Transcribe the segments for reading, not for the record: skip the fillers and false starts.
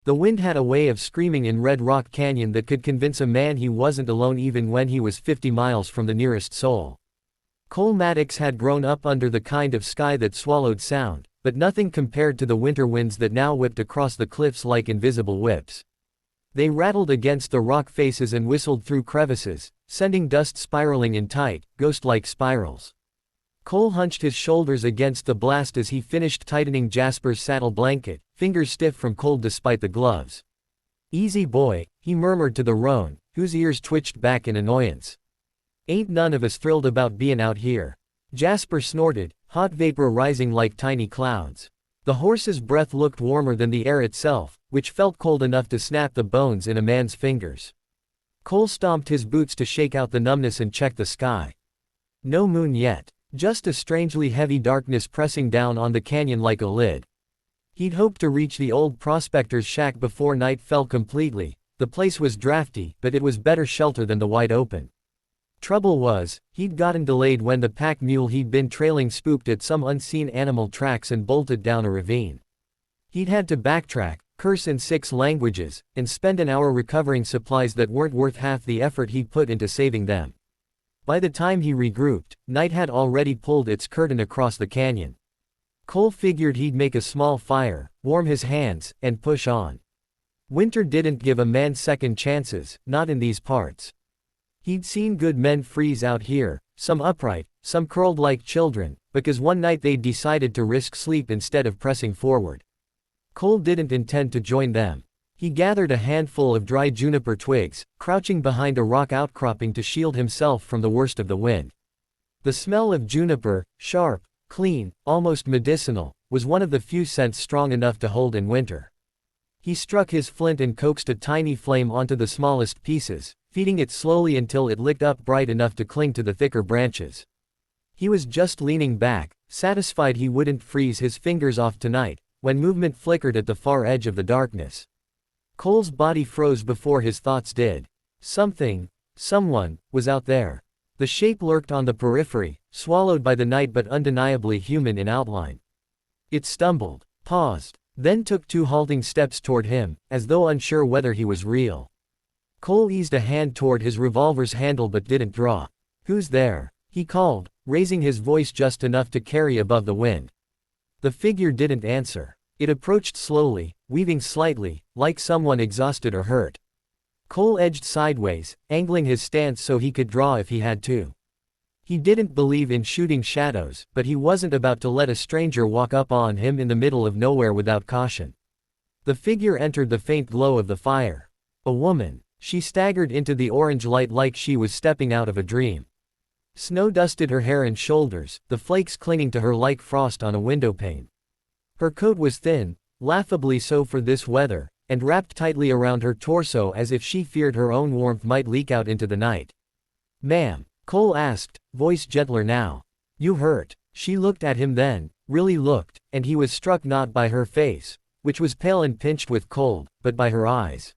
The wind had a way of screaming in Red Rock Canyon that could convince a man he wasn't alone even when he was 50 miles from the nearest soul. Cole Maddox had grown up under the kind of sky that swallowed sound, but nothing compared to the winter winds that now whipped across the cliffs like invisible whips. They rattled against the rock faces and whistled through crevices, sending dust spiraling in tight, ghost-like spirals. Cole hunched his shoulders against the blast as he finished tightening Jasper's saddle blanket, fingers stiff from cold despite the gloves. "Easy boy," he murmured to the roan, whose ears twitched back in annoyance. "Ain't none of us thrilled about bein' out here." Jasper snorted, hot vapor rising like tiny clouds. The horse's breath looked warmer than the air itself, which felt cold enough to snap the bones in a man's fingers. Cole stomped his boots to shake out the numbness and check the sky. No moon yet. Just a strangely heavy darkness pressing down on the canyon like a lid. He'd hoped to reach the old prospector's shack before night fell completely. The place was drafty, but it was better shelter than the wide open. Trouble was, he'd gotten delayed when the pack mule he'd been trailing spooked at some unseen animal tracks and bolted down a ravine. He'd had to backtrack, curse in 6 languages, and spend an hour recovering supplies that weren't worth half the effort he'd put into saving them. By the time he regrouped, night had already pulled its curtain across the canyon. Cole figured he'd make a small fire, warm his hands, and push on. Winter didn't give a man second chances, not in these parts. He'd seen good men freeze out here, some upright, some curled like children, because one night they'd decided to risk sleep instead of pressing forward. Cole didn't intend to join them. He gathered a handful of dry juniper twigs, crouching behind a rock outcropping to shield himself from the worst of the wind. The smell of juniper, sharp, clean, almost medicinal, was one of the few scents strong enough to hold in winter. He struck his flint and coaxed a tiny flame onto the smallest pieces, feeding it slowly until it licked up bright enough to cling to the thicker branches. He was just leaning back, satisfied he wouldn't freeze his fingers off tonight, when movement flickered at the far edge of the darkness. Cole's body froze before his thoughts did. Something, someone, was out there. The shape lurked on the periphery, swallowed by the night but undeniably human in outline. It stumbled, paused, then took 2 halting steps toward him, as though unsure whether he was real. Cole eased a hand toward his revolver's handle but didn't draw. "Who's there?" he called, raising his voice just enough to carry above the wind. The figure didn't answer. It approached slowly, weaving slightly, like someone exhausted or hurt. Cole edged sideways, angling his stance so he could draw if he had to. He didn't believe in shooting shadows, but he wasn't about to let a stranger walk up on him in the middle of nowhere without caution. The figure entered the faint glow of the fire. A woman. She staggered into the orange light like she was stepping out of a dream. Snow dusted her hair and shoulders, the flakes clinging to her like frost on a windowpane. Her coat was thin, laughably so for this weather, and wrapped tightly around her torso as if she feared her own warmth might leak out into the night. "Ma'am," Cole asked, voice gentler now. "You hurt?" She looked at him then, really looked, and he was struck not by her face, which was pale and pinched with cold, but by her eyes.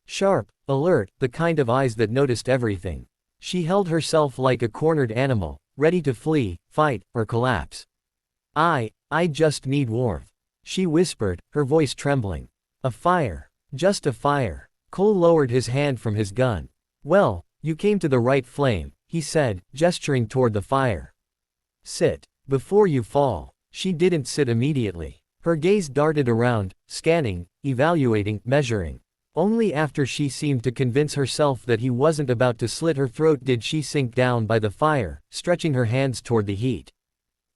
Sharp, alert, the kind of eyes that noticed everything. She held herself like a cornered animal, ready to flee, fight, or collapse. I just need warmth," she whispered, her voice trembling. "A fire. Just a fire." Cole lowered his hand from his gun. "Well, you came to the right flame," he said, gesturing toward the fire. "Sit. Before you fall." She didn't sit immediately. Her gaze darted around, scanning, evaluating, measuring. Only after she seemed to convince herself that he wasn't about to slit her throat did she sink down by the fire, stretching her hands toward the heat.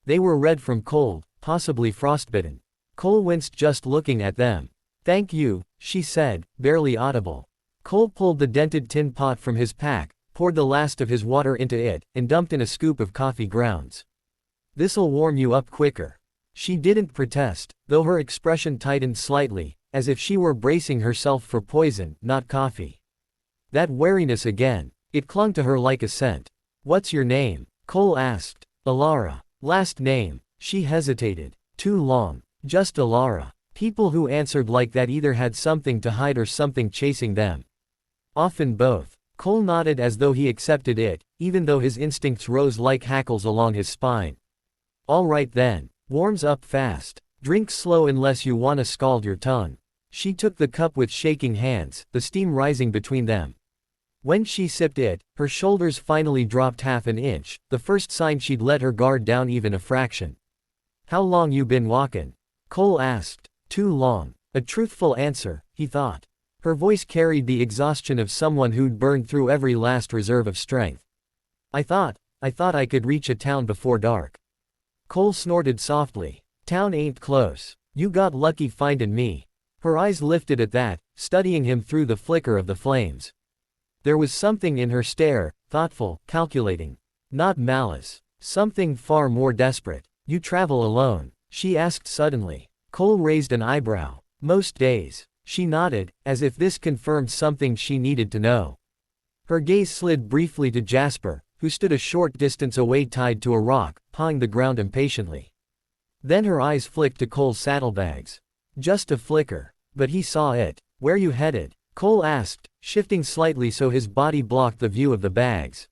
They were red from cold, possibly frostbitten. Cole winced just looking at them. "Thank you," she said, barely audible. Cole pulled the dented tin pot from his pack, poured the last of his water into it, and dumped in a scoop of coffee grounds. "This'll warm you up quicker." She didn't protest, though her expression tightened slightly, as if she were bracing herself for poison, not coffee. That wariness again. It clung to her like a scent. "What's your name?" Cole asked. "Alara." "Last name?" She hesitated. "Too long. Just Alara." People who answered like that either had something to hide or something chasing them. Often both. Cole nodded as though he accepted it, even though his instincts rose like hackles along his spine. "All right then. Warms up fast. Drink slow unless you wanna scald your tongue." She took the cup with shaking hands, the steam rising between them. When she sipped it, her shoulders finally dropped half an inch, the first sign she'd let her guard down even a fraction. "How long you been walkin'?" Cole asked. "Too long." A truthful answer, he thought. Her voice carried the exhaustion of someone who'd burned through every last reserve of strength. I thought I could reach a town before dark." Cole snorted softly. "Town ain't close. You got lucky findin' me." Her eyes lifted at that, studying him through the flicker of the flames. There was something in her stare, thoughtful, calculating. Not malice. Something far more desperate. "You travel alone?" she asked suddenly. Cole raised an eyebrow. "Most days." She nodded, as if this confirmed something she needed to know. Her gaze slid briefly to Jasper, who stood a short distance away tied to a rock, pawing the ground impatiently. Then her eyes flicked to Cole's saddlebags. Just a flicker. But he saw it. "Where you headed?" Cole asked, shifting slightly so his body blocked the view of the bags.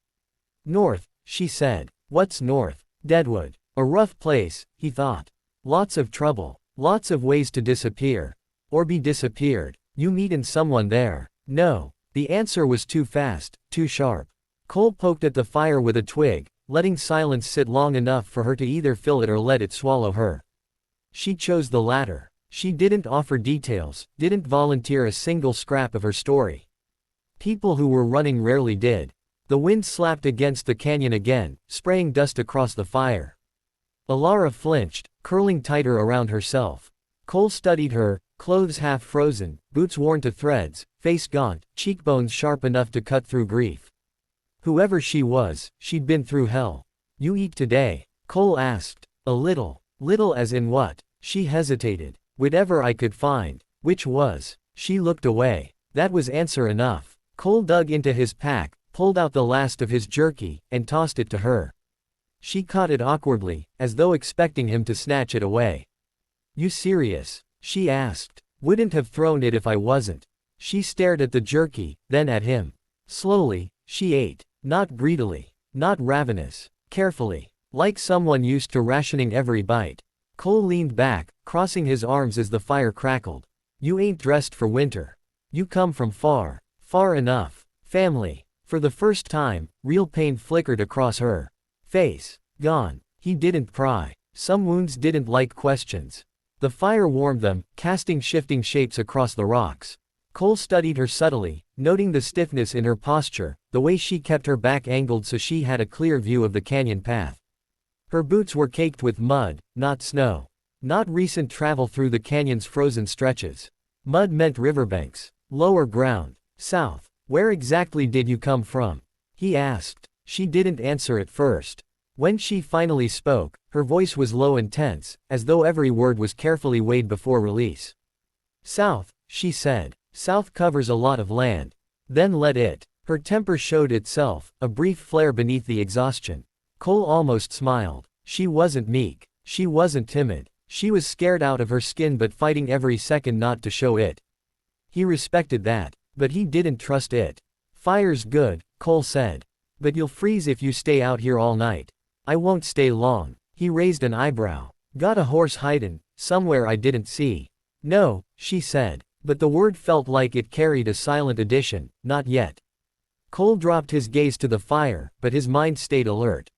"North," she said. "What's north?" "Deadwood. A rough place," he thought. "Lots of trouble. Lots of ways to disappear. Or be disappeared. You meetin' someone there?" "No." The answer was too fast, too sharp. Cole poked at the fire with a twig, letting silence sit long enough for her to either fill it or let it swallow her. She chose the latter. She didn't offer details, didn't volunteer a single scrap of her story. People who were running rarely did. The wind slapped against the canyon again, spraying dust across the fire. Alara flinched, curling tighter around herself. Cole studied her, clothes half frozen, boots worn to threads, face gaunt, cheekbones sharp enough to cut through grief. Whoever she was, she'd been through hell. "You eat today?" Cole asked. "A little." "Little as in what?" She hesitated. "Whatever I could find." "Which was?" She looked away. That was answer enough. Cole dug into his pack, pulled out the last of his jerky, and tossed it to her. She caught it awkwardly, as though expecting him to snatch it away. "You serious?" she asked. "Wouldn't have thrown it if I wasn't." She stared at the jerky, then at him. Slowly, she ate. Not greedily. Not ravenous. Carefully. Like someone used to rationing every bite. Cole leaned back, crossing his arms as the fire crackled. "You ain't dressed for winter. You come from far. Far enough. Family." For the first time, real pain flickered across her face. Gone. He didn't pry. Some wounds didn't like questions. The fire warmed them, casting shifting shapes across the rocks. Cole studied her subtly, noting the stiffness in her posture, the way she kept her back angled so she had a clear view of the canyon path. Her boots were caked with mud, not snow. Not recent travel through the canyon's frozen stretches. Mud meant riverbanks. Lower ground. South. "Where exactly did you come from?" he asked. She didn't answer at first. When she finally spoke, her voice was low and tense, as though every word was carefully weighed before release. "South," she said. "South covers a lot of land." Then let it. Her temper showed itself, a brief flare beneath the exhaustion. Cole almost smiled. She wasn't meek. She wasn't timid. She was scared out of her skin but fighting every second not to show it. He respected that. But he didn't trust it. "Fire's good," Cole said. "But you'll freeze if you stay out here all night." "I won't stay long." He raised an eyebrow. "Got a horse hidin' somewhere I didn't see?" "No," she said. But the word felt like it carried a silent addition, "Not yet." Cole dropped his gaze to the fire, but his mind stayed alert.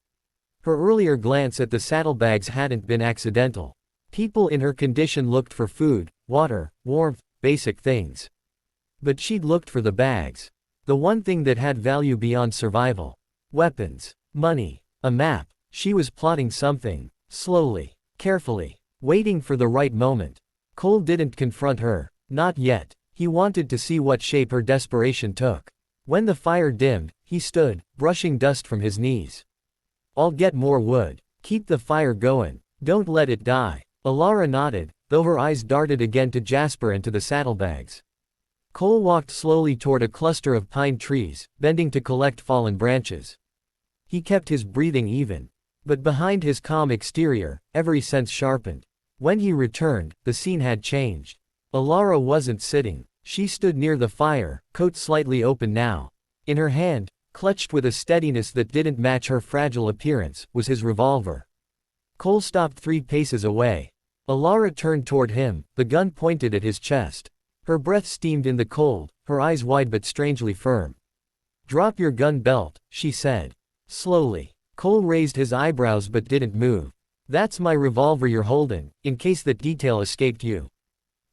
Her earlier glance at the saddlebags hadn't been accidental. People in her condition looked for food, water, warmth, basic things. But she'd looked for the bags. The one thing that had value beyond survival. Weapons. Money. A map. She was plotting something. Slowly. Carefully. Waiting for the right moment. Cole didn't confront her. Not yet. He wanted to see what shape her desperation took. When the fire dimmed, he stood, brushing dust from his knees. "I'll get more wood. Keep the fire going. Don't let it die." Alara nodded, though her eyes darted again to Jasper and to the saddlebags. Cole walked slowly toward a cluster of pine trees, bending to collect fallen branches. He kept his breathing even. But behind his calm exterior, every sense sharpened. When he returned, the scene had changed. Alara wasn't sitting. She stood near the fire, coat slightly open now. In her hand, clutched with a steadiness that didn't match her fragile appearance, was his revolver. Cole stopped 3 paces away. Alara turned toward him, the gun pointed at his chest. Her breath steamed in the cold, her eyes wide but strangely firm. "Drop your gun belt," she said. Slowly. Cole raised his eyebrows but didn't move. "That's my revolver you're holding, in case that detail escaped you."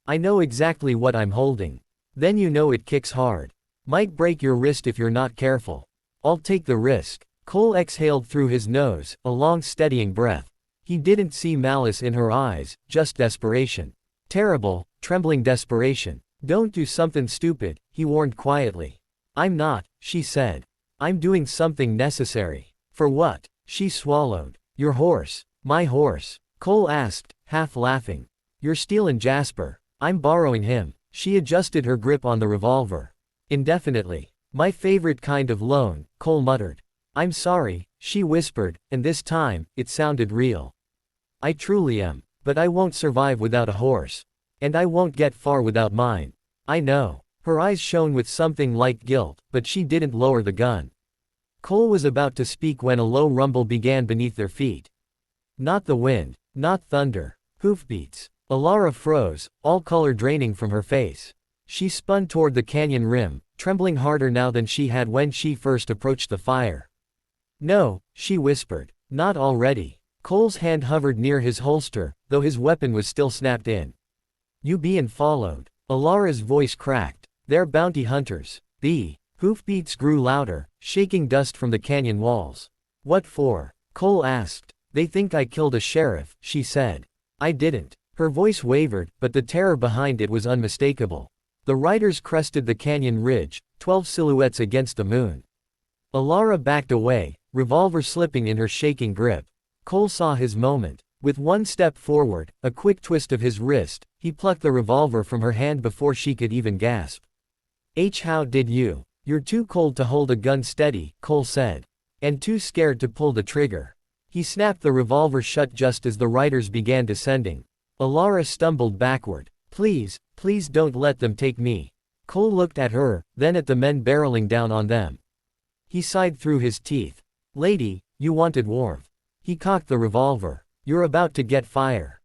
"I know exactly what I'm holding." "Then you know it kicks hard. Might break your wrist if you're not careful." "I'll take the risk." Cole exhaled through his nose, a long steadying breath. He didn't see malice in her eyes, just desperation. Terrible, trembling desperation. "Don't do something stupid," he warned quietly. "I'm not," she said. "I'm doing something necessary." "For what?" She swallowed. "Your horse." "My horse?" Cole asked, half laughing. "You're stealing Jasper." "I'm borrowing him." She adjusted her grip on the revolver. "Indefinitely." "My favorite kind of loan," Cole muttered. "I'm sorry," she whispered, and this time, it sounded real. "I truly am. But I won't survive without a horse. And I won't get far without mine." "I know." Her eyes shone with something like guilt, but she didn't lower the gun. Cole was about to speak when a low rumble began beneath their feet. Not the wind. Not thunder. Hoofbeats. Alara froze, all color draining from her face. She spun toward the canyon rim, trembling harder now than she had when she first approached the fire. "No," she whispered. "Not already." Cole's hand hovered near his holster, though his weapon was still snapped in. "You bein' followed." Alara's voice cracked. "They're bounty hunters." The hoofbeats grew louder, shaking dust from the canyon walls. "What for?" Cole asked. "They think I killed a sheriff," she said. "I didn't." Her voice wavered, but the terror behind it was unmistakable. The riders crested the canyon ridge, 12 silhouettes against the moon. Alara backed away, revolver slipping in her shaking grip. Cole saw his moment. With one step forward, a quick twist of his wrist, he plucked the revolver from her hand before she could even gasp. How did you?" "You're too cold to hold a gun steady," Cole said. "And too scared to pull the trigger." He snapped the revolver shut just as the riders began descending. Alara stumbled backward. "Please, please don't let them take me." Cole looked at her, then at the men barreling down on them. He sighed through his teeth. "Lady, you wanted warmth." He cocked the revolver. "You're about to get fire."